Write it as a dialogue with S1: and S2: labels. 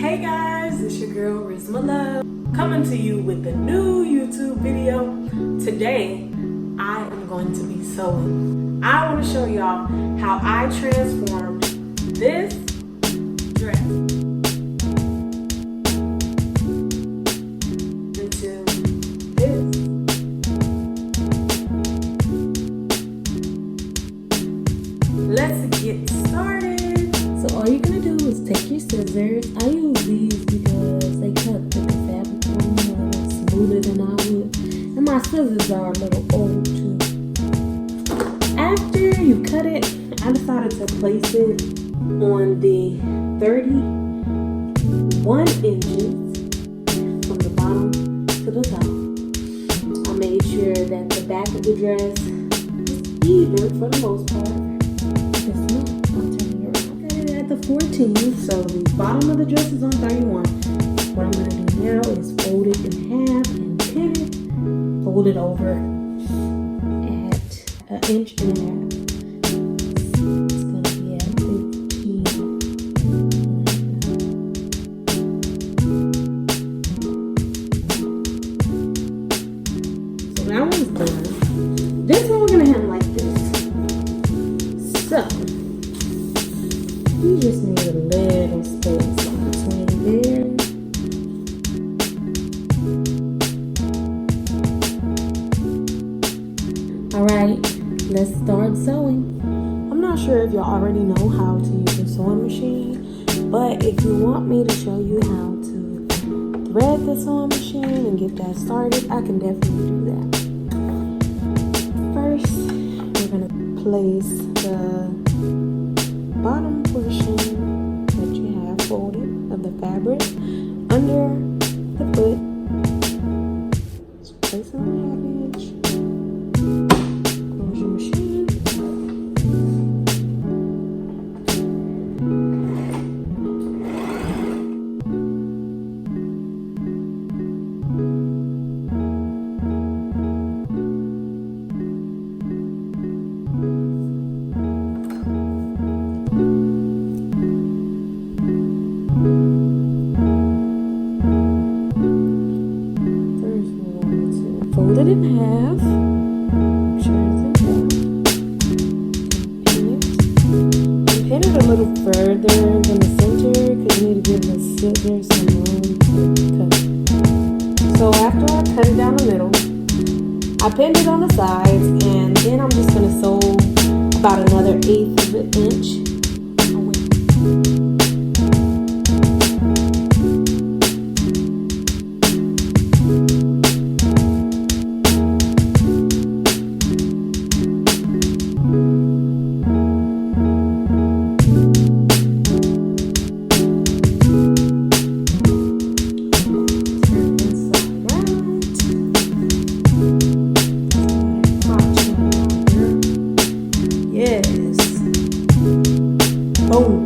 S1: Hey guys, it's your girl Rizma Love coming to you with a new YouTube video. Today I am going to be sewing. I want to show y'all how I transformed this dress into this. Let's get started.
S2: So all you're gonna do is take your scissors. I use these because they cut the fabric for me a little smoother than I would. And my scissors are a little old too. After you cut it, I decided to place it on the 31 inches from the bottom to the top. I made sure that the back of the dress is even for the most part. The 14, so the bottom of the dress is on 31. What I'm going to do now is fold it in half and pin it, fold it over at 1.5 inches. It's going to be at 15. So that one's done. This one we're going to have like this. So you just need a little space between there. Alright, let's start sewing.
S1: I'm not sure if y'all already know how to use a sewing machine, but if you want me to show you how to thread the sewing machine and get that started, I can definitely do that. First, we're going to place the bottom portion that you have folded of the fabric under the foot. Just place it on the half inch. Close your machine. Fold it in half. Make sure it's in half. Pin it a little further than the center because you need to give the scissors some room to cut. So after I cut it down the middle, I pinned it on the sides, and then I'm just going to sew about another 1/8 of an inch. Yes. Boom.